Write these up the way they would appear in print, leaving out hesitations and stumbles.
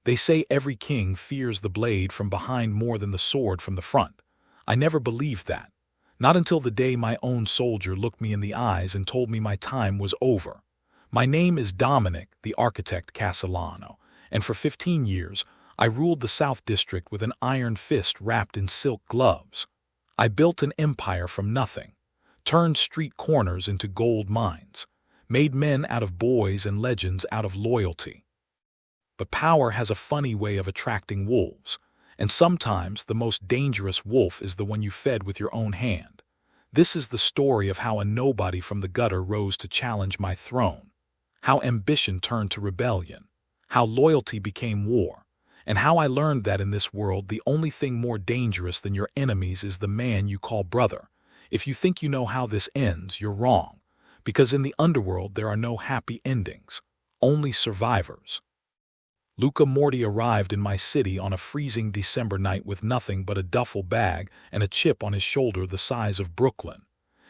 They say every king fears the blade from behind more than the sword from the front. I never believed that. Not until the day my own soldier looked me in the eyes and told me my time was over. My name is Dominic, the architect Castellano, and for 15 years, I ruled the South District with an iron fist wrapped in silk gloves. I built an empire from nothing, turned street corners into gold mines, made men out of boys and legends out of loyalty. But power has a funny way of attracting wolves, and sometimes the most dangerous wolf is the one you fed with your own hand. This is the story of how a nobody from the gutter rose to challenge my throne, how ambition turned to rebellion, how loyalty became war, and how I learned that in this world the only thing more dangerous than your enemies is the man you call brother. If you think you know how this ends, you're wrong, because in the underworld there are no happy endings, only survivors. Luca Moretti arrived in my city on a freezing December night with nothing but a duffel bag and a chip on his shoulder the size of Brooklyn.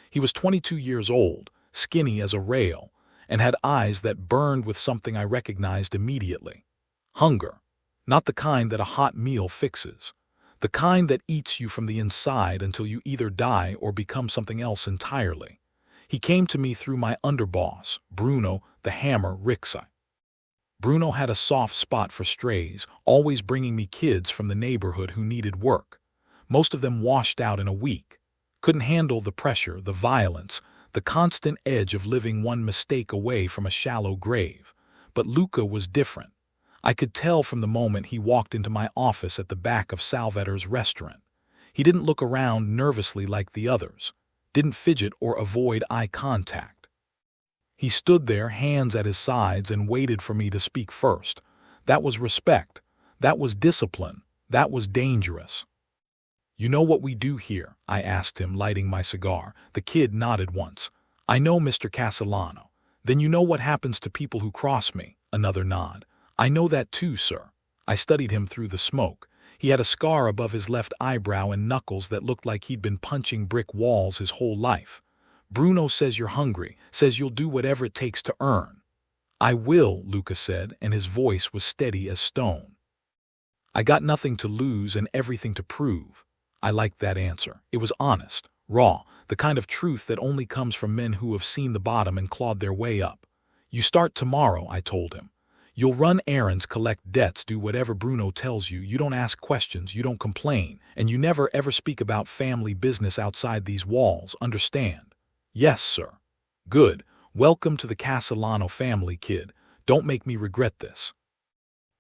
He was 22 years old, skinny as a rail, and had eyes that burned with something I recognized immediately. Hunger. Not the kind that a hot meal fixes. The kind that eats you from the inside until you either die or become something else entirely. He came to me through my underboss, Bruno the Hammer Rixa. Bruno had a soft spot for strays, always bringing me kids from the neighborhood who needed work. Most of them washed out in a week. Couldn't handle the pressure, the violence, the constant edge of living one mistake away from a shallow grave. But Luca was different. I could tell from the moment he walked into my office at the back of Salvator's restaurant. He didn't look around nervously like the others, didn't fidget or avoid eye contact. He stood there, hands at his sides, and waited for me to speak first. That was respect. That was discipline. That was dangerous. "You know what we do here?" I asked him, lighting my cigar. The kid nodded once. "I know, Mr. Castellano." "Then you know what happens to people who cross me?" Another nod. "I know that too, sir." I studied him through the smoke. He had a scar above his left eyebrow and knuckles that looked like he'd been punching brick walls his whole life. "Bruno says you're hungry, says you'll do whatever it takes to earn." "I will," Luca said, and his voice was steady as stone. "I got nothing to lose and everything to prove." I liked that answer. It was honest, raw, the kind of truth that only comes from men who have seen the bottom and clawed their way up. "You start tomorrow," I told him. "You'll run errands, collect debts, do whatever Bruno tells you. You don't ask questions, you don't complain, and you never ever speak about family business outside these walls, understand?" "Yes, sir." "Good. Welcome to the Castellano family, kid. Don't make me regret this."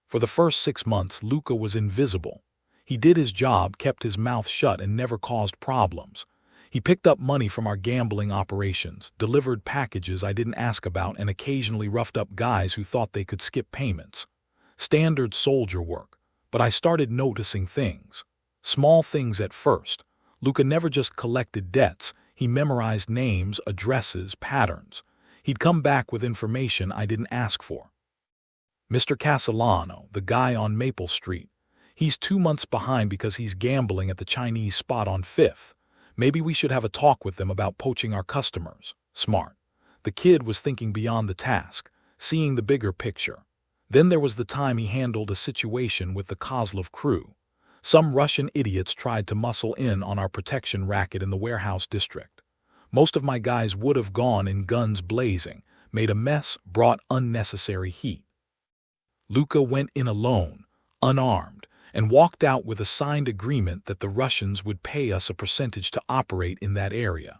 For the first 6 months, Luca was invisible. He did his job, kept his mouth shut, and never caused problems. He picked up money from our gambling operations, delivered packages I didn't ask about, and occasionally roughed up guys who thought they could skip payments. Standard soldier work. But I started noticing things. Small things at first. Luca never just collected debts. He memorized names, addresses, patterns. He'd come back with information I didn't ask for. "Mr. Castellano, the guy on Maple Street. He's 2 months behind because he's gambling at the Chinese spot on 5th. Maybe we should have a talk with them about poaching our customers." Smart. The kid was thinking beyond the task, seeing the bigger picture. Then there was the time he handled a situation with the Kozlov crew. Some Russian idiots tried to muscle in on our protection racket in the warehouse district. Most of my guys would have gone in guns blazing, made a mess, brought unnecessary heat. Luca went in alone, unarmed, and walked out with a signed agreement that the Russians would pay us a percentage to operate in that area.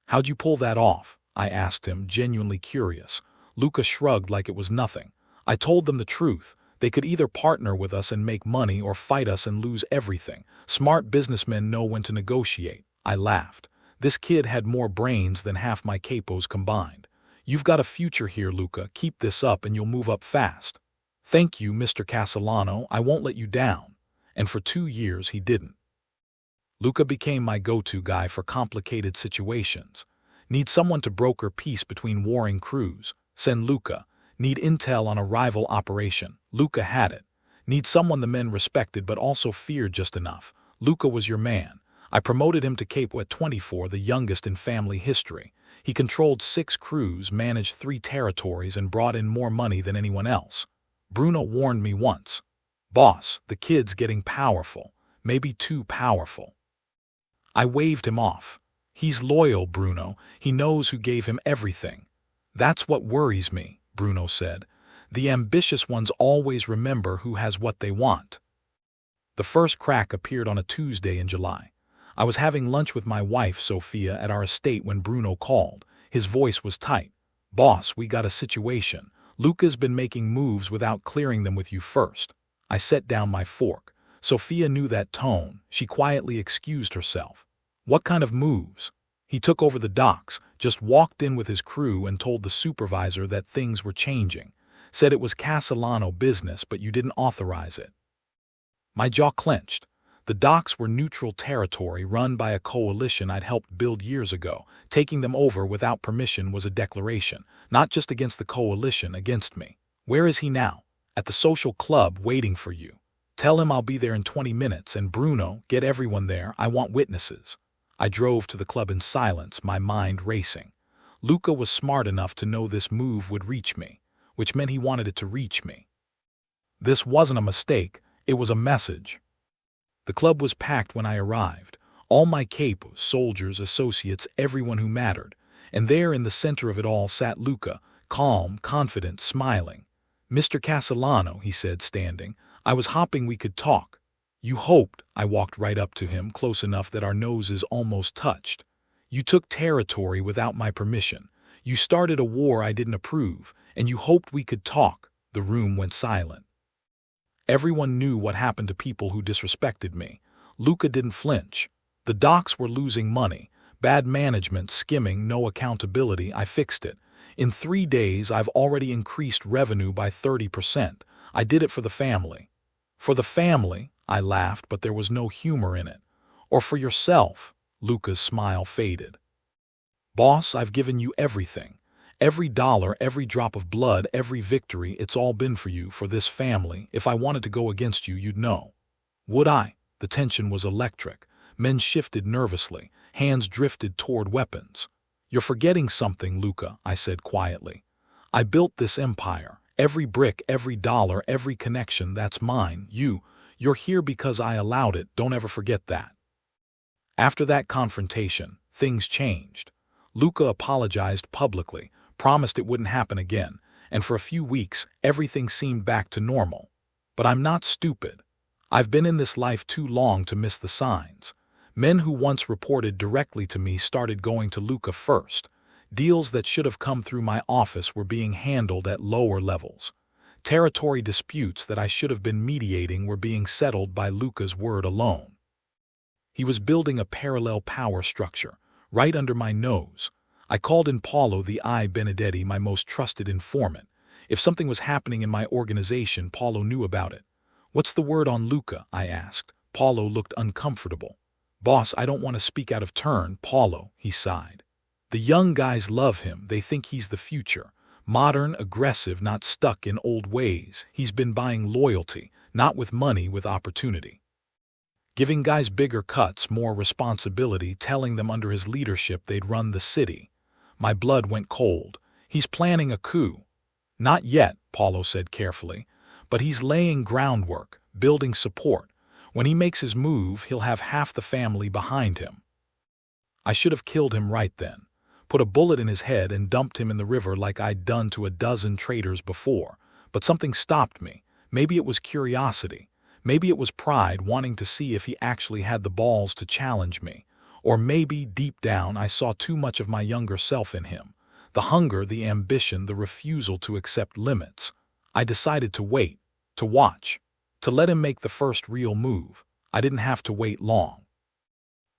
"How'd you pull that off?" I asked him, genuinely curious. Luca shrugged like it was nothing. "I told them the truth. They could either partner with us and make money or fight us and lose everything. Smart businessmen know when to negotiate." I laughed. This kid had more brains than half my capos combined. "You've got a future here, Luca. Keep this up and you'll move up fast." "Thank you, Mr. Castellano. I won't let you down." And for 2 years he didn't. Luca became my go-to guy for complicated situations. Need someone to broker peace between warring crews? Send Luca. Need intel on a rival operation? Luca had it. Need someone the men respected but also feared just enough? Luca was your man. I promoted him to capo at 24, the youngest in family history. He controlled 6 crews, managed 3 territories, and brought in more money than anyone else. Bruno warned me once. Boss, the kid's getting powerful, maybe too powerful. I waved him off. He's loyal, Bruno. He knows who gave him everything. That's what worries me, Bruno said. The ambitious ones always remember who has what they want. The first crack appeared on a Tuesday in July. I was having lunch with my wife, Sophia, at our estate when Bruno called. His voice was tight. Boss, we got a situation. Luca's been making moves without clearing them with you first. I set down my fork. Sophia knew that tone. She quietly excused herself. What kind of moves? He took over the docks, just walked in with his crew and told the supervisor that things were changing. Said it was Castellano business, but you didn't authorize it. My jaw clenched. The docks were neutral territory run by a coalition I'd helped build years ago. Taking them over without permission was a declaration, not just against the coalition, against me. Where is he now? At the social club, waiting for you. Tell him I'll be there in 20 minutes, and Bruno, get everyone there. I want witnesses. I drove to the club in silence, my mind racing. Luca was smart enough to know this move would reach me, which meant he wanted it to reach me. This wasn't a mistake, it was a message. The club was packed when I arrived. All my capos, soldiers, associates, everyone who mattered. And there in the center of it all sat Luca, calm, confident, smiling. Mr. Castellano, he said, standing. I was hoping we could talk. You hoped. I walked right up to him, close enough that our noses almost touched. You took territory without my permission. You started a war I didn't approve, and you hoped we could talk. The room went silent. Everyone knew what happened to people who disrespected me. Luca didn't flinch. The docks were losing money. Bad management, skimming, no accountability. I fixed it. In 3 days, I've already increased revenue by 30%. I did it for the family. For the family, I laughed, but there was no humor in it. Or for yourself, Luca's smile faded. Boss, I've given you everything. Every dollar, every drop of blood, every victory, it's all been for you, for this family. If I wanted to go against you, you'd know. Would I? The tension was electric. Men shifted nervously. Hands drifted toward weapons. You're forgetting something, Luca, I said quietly. I built this empire. Every brick, every dollar, every connection, that's mine. You're here because I allowed it. Don't ever forget that. After that confrontation, things changed. Luca apologized publicly, promised it wouldn't happen again, and for a few weeks, everything seemed back to normal. But I'm not stupid. I've been in this life too long to miss the signs. Men who once reported directly to me started going to Luca first. Deals that should have come through my office were being handled at lower levels. Territory disputes that I should have been mediating were being settled by Luca's word alone. He was building a parallel power structure, right under my nose. I called in Paulo the I Benedetti, my most trusted informant. If something was happening in my organization, Paulo knew about it. What's the word on Luca? I asked. Paulo looked uncomfortable. Boss, I don't want to speak out of turn, Paulo, he sighed. The young guys love him. They think he's the future. Modern, aggressive, not stuck in old ways. He's been buying loyalty, not with money, with opportunity. Giving guys bigger cuts, more responsibility, telling them under his leadership they'd run the city. My blood went cold. He's planning a coup. Not yet, Paulo said carefully, but he's laying groundwork, building support. When he makes his move, he'll have half the family behind him. I should have killed him right then. Put a bullet in his head and dumped him in the river like I'd done to a dozen traitors before. But something stopped me. Maybe it was curiosity. Maybe it was pride, wanting to see if he actually had the balls to challenge me. Or maybe, deep down, I saw too much of my younger self in him. The hunger, the ambition, the refusal to accept limits. I decided to wait, to watch, to let him make the first real move. I didn't have to wait long.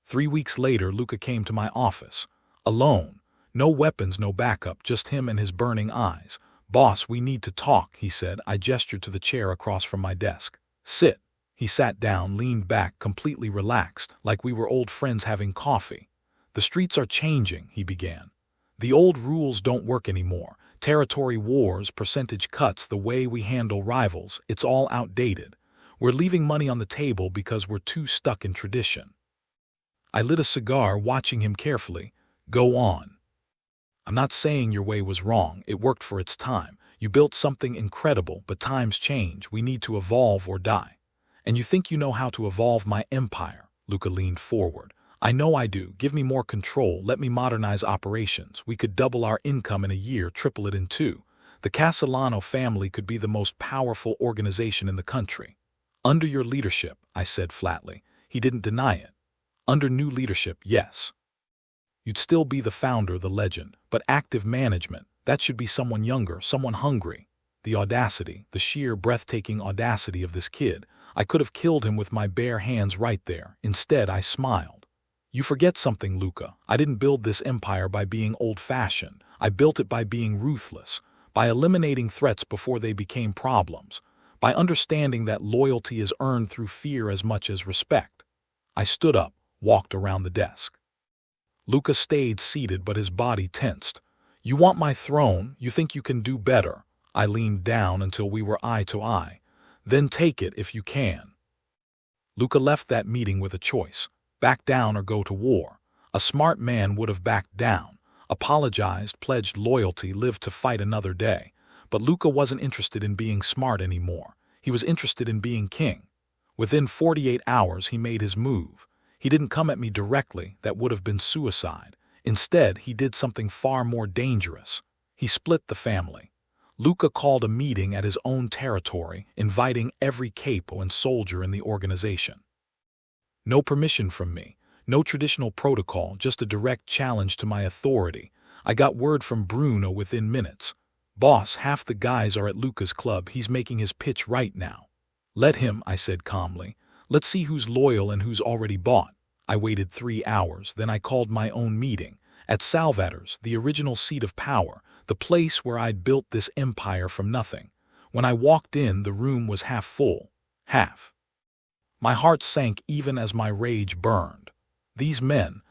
3 weeks later, Luca came to my office. Alone. No weapons, no backup, just him and his burning eyes. Boss, we need to talk, he said. I gestured to the chair across from my desk. Sit. He sat down, leaned back, completely relaxed, like we were old friends having coffee. The streets are changing, he began. The old rules don't work anymore. Territory wars, percentage cuts, the way we handle rivals, it's all outdated. We're leaving money on the table because we're too stuck in tradition. I lit a cigar, watching him carefully. Go on. I'm not saying your way was wrong. It worked for its time. You built something incredible, but times change. We need to evolve or die. And you think you know how to evolve my empire? Luca leaned forward. I know I do. Give me more control. Let me modernize operations. We could double our income in a year, triple it in 2. The Castellano family could be the most powerful organization in the country. Under your leadership, I said flatly. He didn't deny it. Under new leadership, yes. You'd still be the founder, the legend, but active management, that should be someone younger, someone hungry. The audacity, the sheer breathtaking audacity of this kid. I could have killed him with my bare hands right there. Instead, I smiled. You forget something, Luca. I didn't build this empire by being old-fashioned. I built it by being ruthless, by eliminating threats before they became problems, by understanding that loyalty is earned through fear as much as respect. I stood up, walked around the desk. Luca stayed seated, but his body tensed. You want my throne? You think you can do better? I leaned down until we were eye to eye. Then take it if you can. Luca left that meeting with a choice. Back down or go to war. A smart man would have backed down, apologized, pledged loyalty, lived to fight another day. But Luca wasn't interested in being smart anymore. He was interested in being king. Within 48 hours, he made his move. He didn't come at me directly. That would have been suicide. Instead, he did something far more dangerous. He split the family. Luca called a meeting at his own territory, inviting every capo and soldier in the organization. No permission from me, no traditional protocol, just a direct challenge to my authority. I got word from Bruno within minutes. Boss, half the guys are at Luca's club. He's making his pitch right now. Let him, I said calmly. Let's see who's loyal and who's already bought. I waited 3 hours, then I called my own meeting. At Salvator's, the original seat of power, the place where I'd built this empire from nothing. When I walked in, the room was half full. Half. My heart sank even as my rage burned. These men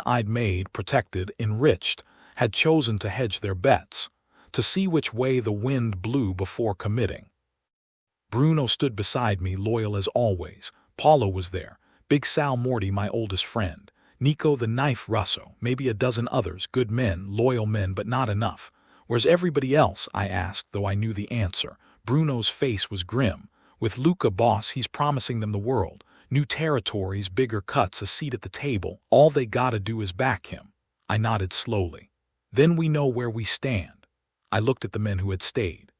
I'd made, protected, enriched, had chosen to hedge their bets, to see which way the wind blew before committing. Bruno stood beside me, loyal as always. Paulo was there. Big Sal Morty, my oldest friend. Nico the Knife Russo, maybe a dozen others, good men, loyal men, but not enough. Where's everybody else? I asked, though I knew the answer. Bruno's face was grim. With Luca, boss, he's promising them the world. New territories, bigger cuts, a seat at the table. All they gotta do is back him. I nodded slowly. Then we know where we stand. I looked at the men who had stayed.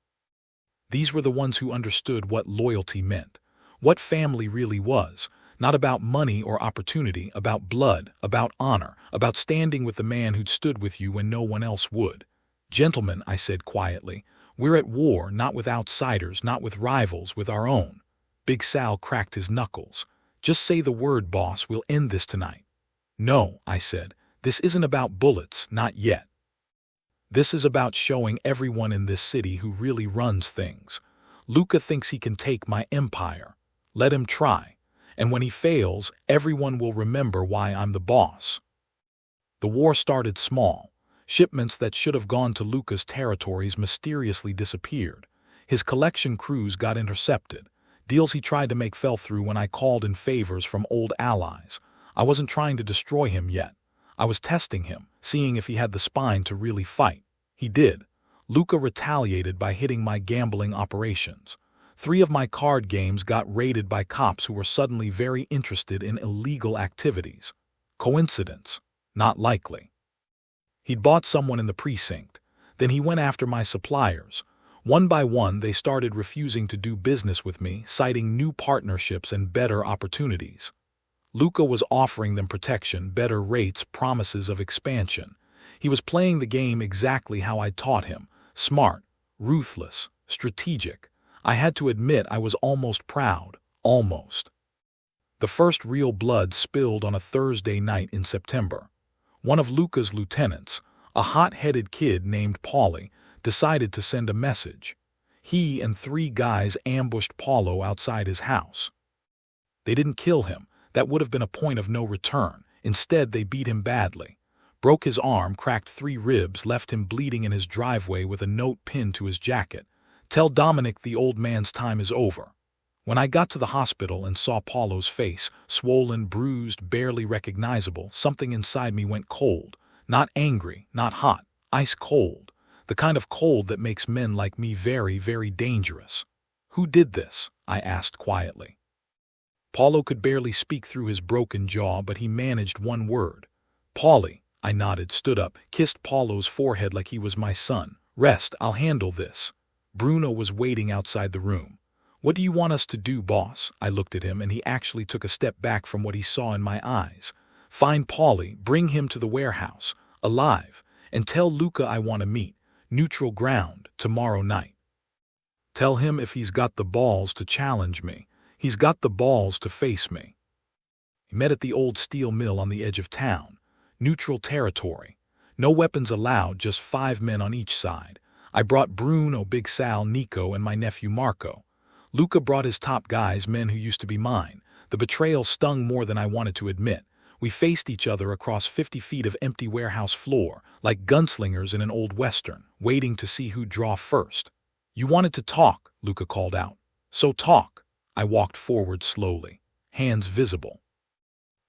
These were the ones who understood what loyalty meant, what family really was. Not about money or opportunity, about blood, about honor, about standing with the man who'd stood with you when no one else would. Gentlemen, I said quietly, we're at war, not with outsiders, not with rivals, with our own. Big Sal cracked his knuckles. Just say the word, boss, we'll end this tonight. No, I said, this isn't about bullets, not yet. This is about showing everyone in this city who really runs things. Luca thinks he can take my empire. Let him try. And when he fails, everyone will remember why I'm the boss. The war started small. Shipments that should have gone to Luca's territories mysteriously disappeared. His collection crews got intercepted. Deals he tried to make fell through when I called in favors from old allies. I wasn't trying to destroy him yet. I was testing him, seeing if he had the spine to really fight. He did. Luca retaliated by hitting my gambling operations. 3 of my card games got raided by cops who were suddenly very interested in illegal activities. Coincidence? Not likely. He'd bought someone in the precinct. Then he went after my suppliers. One by one, they started refusing to do business with me, citing new partnerships and better opportunities. Luca was offering them protection, better rates, promises of expansion. He was playing the game exactly how I taught him. Smart, ruthless, strategic. I had to admit I was almost proud. Almost. The first real blood spilled on a Thursday night in September. One of Luca's lieutenants, a hot-headed kid named Paulie, decided to send a message. He and 3 guys ambushed Paulo outside his house. They didn't kill him. That would have been a point of no return. Instead, they beat him badly. Broke his arm, cracked 3 ribs, left him bleeding in his driveway with a note pinned to his jacket. Tell Dominic the old man's time is over. When I got to the hospital and saw Paulo's face, swollen, bruised, barely recognizable, something inside me went cold. Not angry, not hot, ice cold. The kind of cold that makes men like me very, very dangerous. Who did this? I asked quietly. Paulo could barely speak through his broken jaw, but he managed one word. Paulie. I nodded, stood up, kissed Paulo's forehead like he was my son. Rest, I'll handle this. Bruno was waiting outside the room. What do you want us to do, boss? I looked at him, and he actually took a step back from what he saw in my eyes. Find Paulie, bring him to the warehouse, alive, and tell Luca I want to meet, neutral ground, tomorrow night. Tell him if he's got the balls to challenge me, he's got the balls to face me. He met at the old steel mill on the edge of town. Neutral territory. No weapons allowed, just 5 men on each side. I brought Bruno, Big Sal, Nico, and my nephew Marco. Luca brought his top guys, men who used to be mine. The betrayal stung more than I wanted to admit. We faced each other across 50 feet of empty warehouse floor, like gunslingers in an old western, waiting to see who'd draw first. You wanted to talk, Luca called out. So talk. I walked forward slowly, hands visible,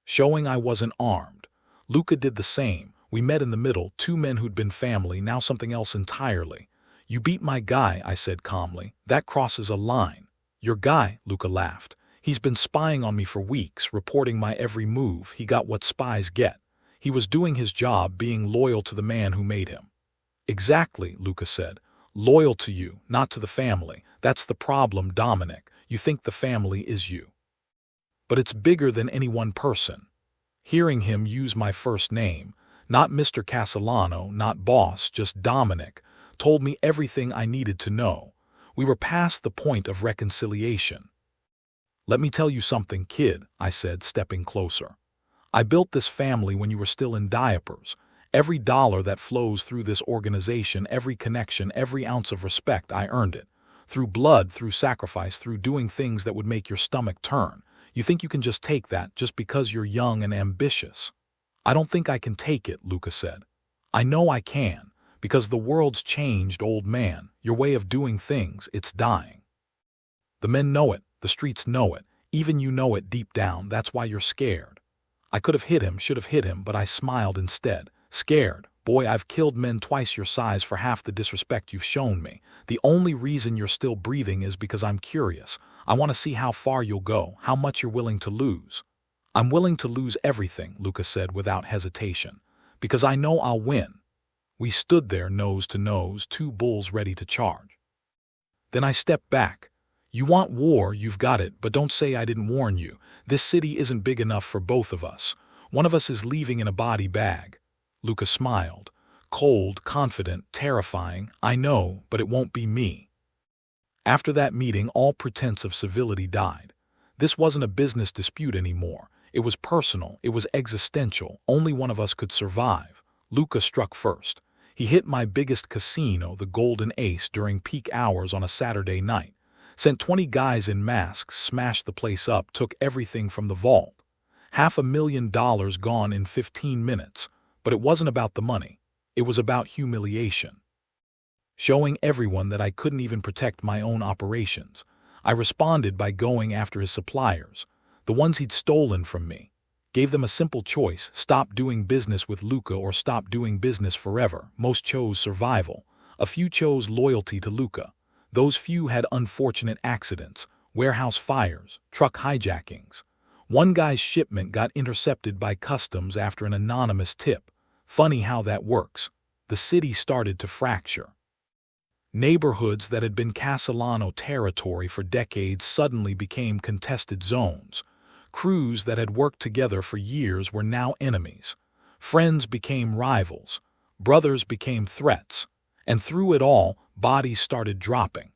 showing I wasn't armed. Luca did the same. We met in the middle, 2 men who'd been family, now something else entirely. You beat my guy, I said calmly. That crosses a line. Your guy, Luca laughed. He's been spying on me for weeks, reporting my every move. He got what spies get. He was doing his job, being loyal to the man who made him. Exactly, Luca said. Loyal to you, not to the family. That's the problem, Dominic. You think the family is you. But it's bigger than any one person. Hearing him use my first name, not Mr. Castellano, not boss, just Dominic, told me everything I needed to know. We were past the point of reconciliation. Let me tell you something, kid, I said, stepping closer. I built this family when you were still in diapers. Every dollar that flows through this organization, every connection, every ounce of respect, I earned it. Through blood, through sacrifice, through doing things that would make your stomach turn. You think you can just take that just because you're young and ambitious? I don't think I can take it, Luca said. I know I can, because the world's changed, old man. Your way of doing things, it's dying. The men know it, the streets know it, even you know it deep down. That's why you're scared. I could have hit him, should have hit him, but I smiled instead. Scared? Boy, I've killed men twice your size for half the disrespect you've shown me. The only reason you're still breathing is because I'm curious. I want to see how far you'll go, how much you're willing to lose. I'm willing to lose everything, Luca said without hesitation, because I know I'll win. We stood there nose to nose, 2 bulls ready to charge. Then I stepped back. You want war, you've got it, but don't say I didn't warn you. This city isn't big enough for both of us. One of us is leaving in a body bag. Luca smiled. Cold, confident, terrifying. I know, but it won't be me. After that meeting, all pretense of civility died. This wasn't a business dispute anymore. It was personal, it was existential. Only one of us could survive. Luca struck first. He hit my biggest casino, the Golden Ace, during peak hours on a Saturday night. Sent 20 guys in masks, smashed the place up, took everything from the vault. $500,000 gone in 15 minutes. But it wasn't about the money. It was about humiliation. Showing everyone that I couldn't even protect my own operations. I responded by going after his suppliers, the ones he'd stolen from me. Gave them a simple choice: stop doing business with Luca or stop doing business forever. Most chose survival. A few chose loyalty to Luca. Those few had unfortunate accidents, warehouse fires, truck hijackings. One guy's shipment got intercepted by customs after an anonymous tip. Funny how that works. The city started to fracture. Neighborhoods that had been Castellano territory for decades suddenly became contested zones. Crews that had worked together for years were now enemies. Friends became rivals. Brothers became threats. And through it all, bodies started dropping.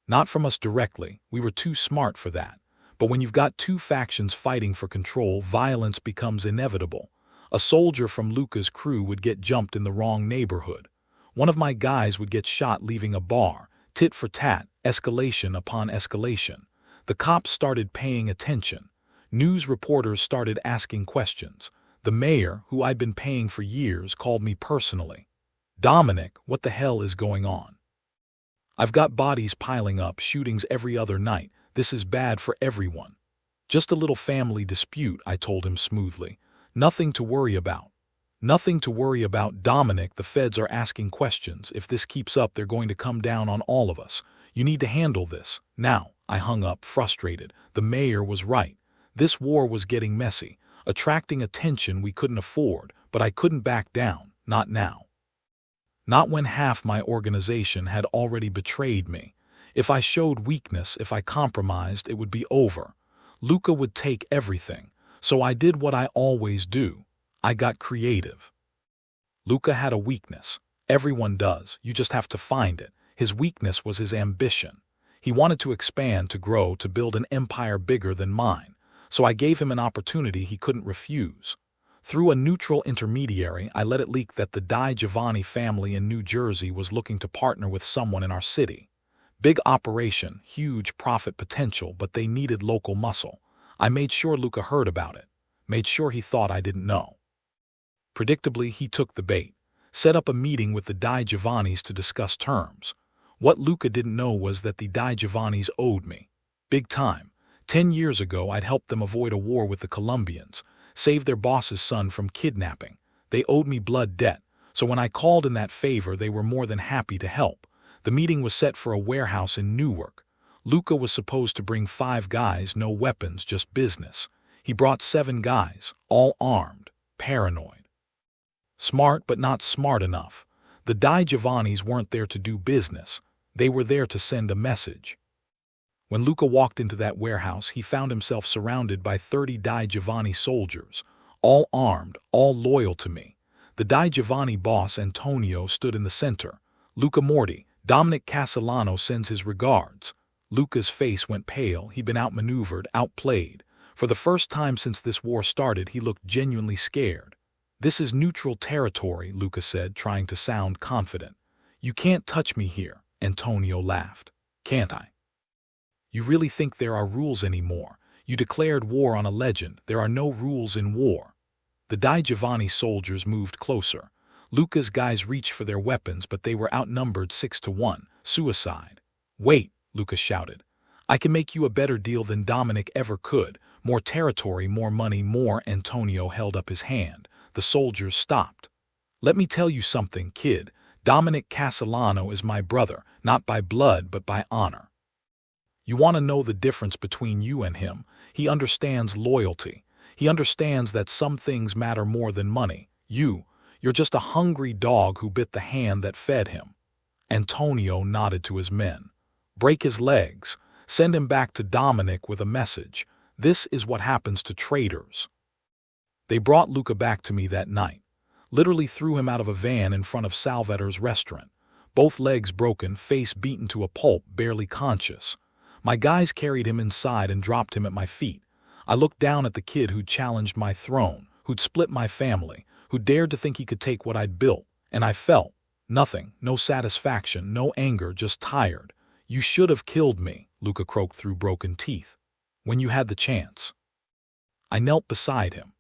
Not from us directly, we were too smart for that. But when you've got 2 factions fighting for control, violence becomes inevitable. A soldier from Luca's crew would get jumped in the wrong neighborhood. One of my guys would get shot leaving a bar. Tit for tat, escalation upon escalation. The cops started paying attention. News reporters started asking questions. The mayor, who I'd been paying for years, called me personally. Dominic, what the hell is going on? I've got bodies piling up, shootings every other night. This is bad for everyone. Just a little family dispute, I told him smoothly. Nothing to worry about. Nothing to worry about, Dominic. The feds are asking questions. If this keeps up, they're going to come down on all of us. You need to handle this. Now. I hung up, frustrated. The mayor was right. This war was getting messy, attracting attention we couldn't afford, but I couldn't back down. Not now. Not when half my organization had already betrayed me. If I showed weakness, if I compromised, it would be over. Luca would take everything. So I did what I always do. I got creative. Luca had a weakness. Everyone does. You just have to find it. His weakness was his ambition. He wanted to expand, to grow, to build an empire bigger than mine. So I gave him an opportunity he couldn't refuse. Through a neutral intermediary, I let it leak that the Di Giovanni family in New Jersey was looking to partner with someone in our city. Big operation, huge profit potential, but they needed local muscle. I made sure Luca heard about it. Made sure he thought I didn't know. Predictably, he took the bait. Set up a meeting with the Di Giovannis to discuss terms. What Luca didn't know was that the Di Giovannis owed me. Big time. 10 years ago, I'd helped them avoid a war with the Colombians, saved their boss's son from kidnapping. They owed me blood debt, so when I called in that favor, they were more than happy to help. The meeting was set for a warehouse in Newark. Luca was supposed to bring 5 guys, no weapons, just business. He brought 7 guys, all armed, paranoid. Smart, but not smart enough. The Di Giovannis weren't there to do business. They were there to send a message. When Luca walked into that warehouse, he found himself surrounded by 30 Di Giovanni soldiers, all armed, all loyal to me. The Di Giovanni boss, Antonio, stood in the center. Luca Moretti, Dominic Castellano sends his regards. Luca's face went pale. He'd been outmaneuvered, outplayed. For the first time since this war started, he looked genuinely scared. This is neutral territory, Luca said, trying to sound confident. You can't touch me here, Antonio laughed. Can't I? You really think there are rules anymore? You declared war on a legend. There are no rules in war. The Di Giovanni soldiers moved closer. Luca's guys reached for their weapons, but they were outnumbered 6-1. Suicide. Wait, Luca shouted. I can make you a better deal than Dominic ever could. More territory, more money, more. Antonio held up his hand. The soldiers stopped. Let me tell you something, kid. Dominic Castellano is my brother, not by blood but by honor. You want to know the difference between you and him? He understands loyalty. He understands that some things matter more than money. You're just a hungry dog who bit the hand that fed him. Antonio nodded to his men. Break his legs. Send him back to Dominic with a message. This is what happens to traitors. They brought Luca back to me that night. Literally threw him out of a van in front of Salvatore's restaurant. Both legs broken, face beaten to a pulp, barely conscious. My guys carried him inside and dropped him at my feet. I looked down at the kid who'd challenged my throne, who'd split my family, who dared to think he could take what I'd built, and I felt nothing, no satisfaction, no anger, just tired. You should have killed me, Luca croaked through broken teeth. When you had the chance. I knelt beside him.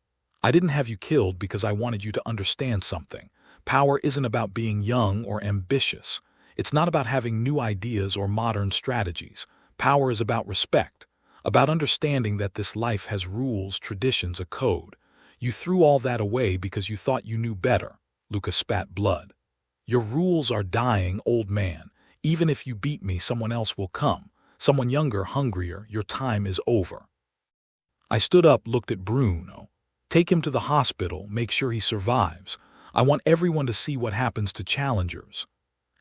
I didn't have you killed because I wanted you to understand something. Power isn't about being young or ambitious. It's not about having new ideas or modern strategies. Power is about respect, about understanding that this life has rules, traditions, a code. You threw all that away because you thought you knew better. Luca spat blood. Your rules are dying, old man. Even if you beat me, someone else will come. Someone younger, hungrier. Your time is over. I stood up, looked at Bruno. Take him to the hospital, make sure he survives. I want everyone to see what happens to challengers.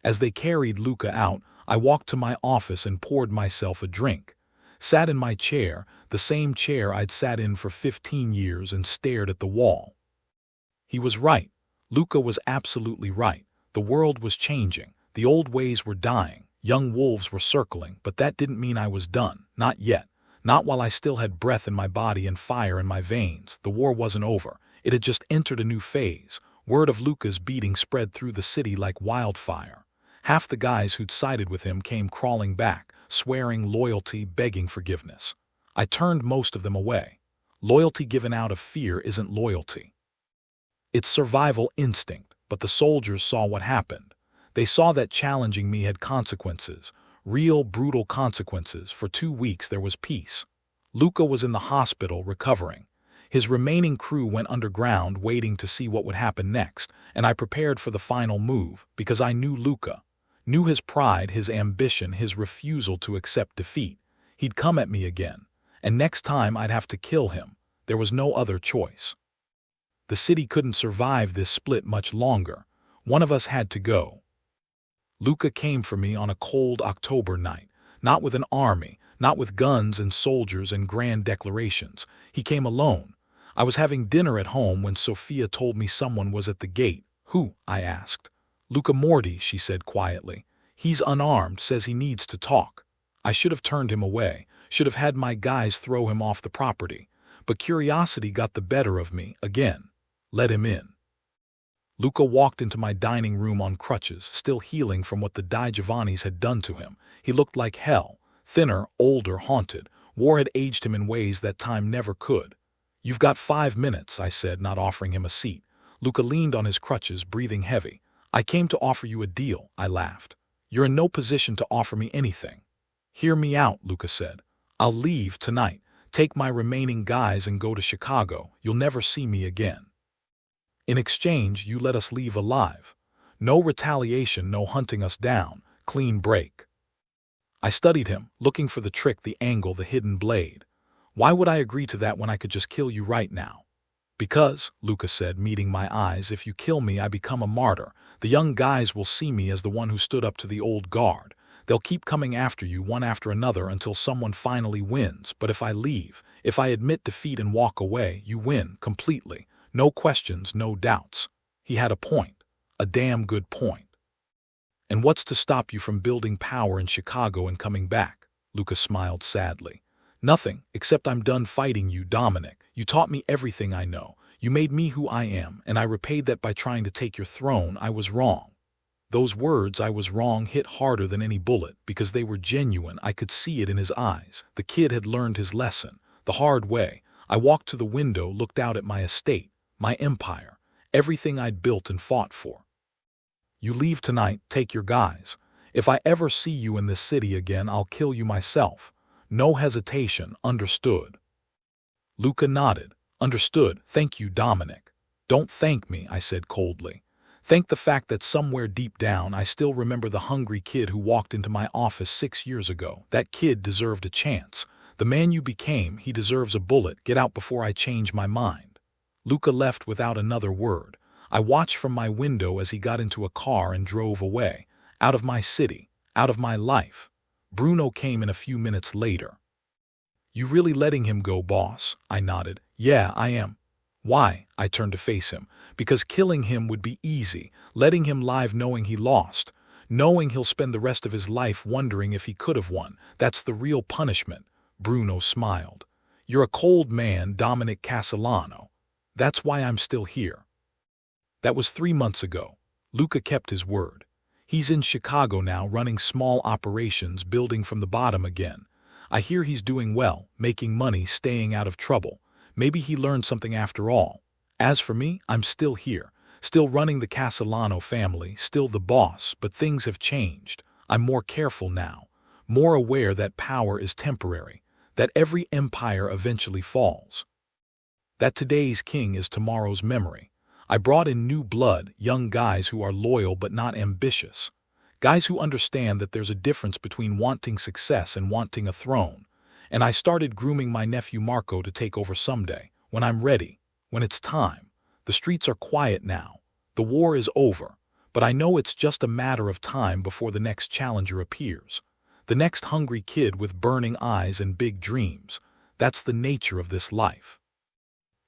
As they carried Luca out, I walked to my office and poured myself a drink. Sat in my chair, the same chair I'd sat in for 15 years, and stared at the wall. He was right. Luca was absolutely right. The world was changing. The old ways were dying. Young wolves were circling, but that didn't mean I was done. Not yet. Not while I still had breath in my body and fire in my veins. The war wasn't over. It had just entered a new phase. Word of Luca's beating spread through the city like wildfire. Half the guys who'd sided with him came crawling back, swearing loyalty, begging forgiveness. I turned most of them away. Loyalty given out of fear isn't loyalty. It's survival instinct, but the soldiers saw what happened. They saw that challenging me had consequences. Real, brutal consequences. For 2 weeks there was peace. Luca was in the hospital recovering. His remaining crew went underground waiting to see what would happen next, and I prepared for the final move because I knew Luca. Knew his pride, his ambition, his refusal to accept defeat. He'd come at me again, and next time I'd have to kill him. There was no other choice. The city couldn't survive this split much longer. One of us had to go. Luca came for me on a cold October night, not with an army, not with guns and soldiers and grand declarations. He came alone. I was having dinner at home when Sophia told me someone was at the gate. Who? I asked. Luca Moretti, she said quietly. He's unarmed, says he needs to talk. I should have turned him away, should have had my guys throw him off the property. But curiosity got the better of me again. Let him in. Luca walked into my dining room on crutches, still healing from what the Di Giovannis had done to him. He looked like hell, thinner, older, haunted. War had aged him in ways that time never could. You've got 5 minutes, I said, not offering him a seat. Luca leaned on his crutches, breathing heavy. I came to offer you a deal, I laughed. You're in no position to offer me anything. Hear me out, Luca said. I'll leave tonight, take my remaining guys and go to Chicago. You'll never see me again. In exchange, you let us leave alive. No retaliation, no hunting us down. Clean break. I studied him, looking for the trick, the angle, the hidden blade. Why would I agree to that when I could just kill you right now? Because, Luca said, meeting my eyes, if you kill me, I become a martyr. The young guys will see me as the one who stood up to the old guard. They'll keep coming after you, one after another, until someone finally wins. But if I leave, if I admit defeat and walk away, you win, completely. No questions, no doubts. He had a point, a damn good point. And what's to stop you from building power in Chicago and coming back? Luca smiled sadly. Nothing, except I'm done fighting you, Dominic. You taught me everything I know. You made me who I am, and I repaid that by trying to take your throne. I was wrong. Those words, I was wrong, hit harder than any bullet, because they were genuine. I could see it in his eyes. The kid had learned his lesson, the hard way. I walked to the window, looked out at my estate, my empire, everything I'd built and fought for. You leave tonight, take your guys. If I ever see you in this city again, I'll kill you myself. No hesitation, understood? Luca nodded. Understood. Thank you, Dominic. Don't thank me, I said coldly. Thank the fact that somewhere deep down I still remember the hungry kid who walked into my office 6 years ago. That kid deserved a chance. The man you became, he deserves a bullet. Get out before I change my mind. Luca left without another word. I watched from my window as he got into a car and drove away. Out of my city. Out of my life. Bruno came in a few minutes later. You really letting him go, boss? I nodded. Yeah, I am. Why? I turned to face him. Because killing him would be easy. Letting him live knowing he lost. Knowing he'll spend the rest of his life wondering if he could have won. That's the real punishment. Bruno smiled. You're a cold man, Dominic Castellano. That's why I'm still here. That was 3 months ago. Luca kept his word. He's in Chicago now, running small operations, building from the bottom again. I hear he's doing well, making money, staying out of trouble. Maybe he learned something after all. As for me, I'm still here, still running the Castellano family, still the boss, but things have changed. I'm more careful now, more aware that power is temporary, that every empire eventually falls, that today's king is tomorrow's memory. I brought in new blood, young guys who are loyal but not ambitious. Guys who understand that there's a difference between wanting success and wanting a throne. And I started grooming my nephew Marco to take over someday, when I'm ready, when it's time. The streets are quiet now. The war is over. But I know it's just a matter of time before the next challenger appears. The next hungry kid with burning eyes and big dreams. That's the nature of this life.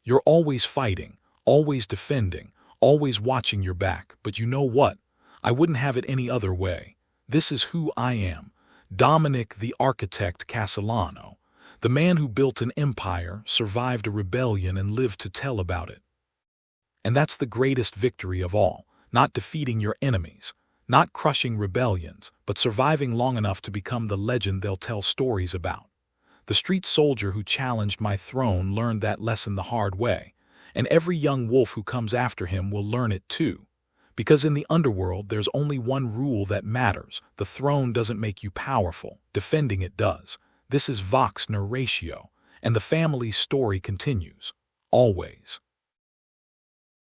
You're always fighting, always defending, always watching your back, but you know what? I wouldn't have it any other way. This is who I am. Dominic the architect Castellano. The man who built an empire, survived a rebellion, and lived to tell about it. And that's the greatest victory of all. Not defeating your enemies, not crushing rebellions, but surviving long enough to become the legend they'll tell stories about. The street soldier who challenged my throne learned that lesson the hard way. And every young wolf who comes after him will learn it too. Because in the underworld, there's only one rule that matters. The throne doesn't make you powerful. Defending it does. This is Vox Narratio, and the family's story continues. always.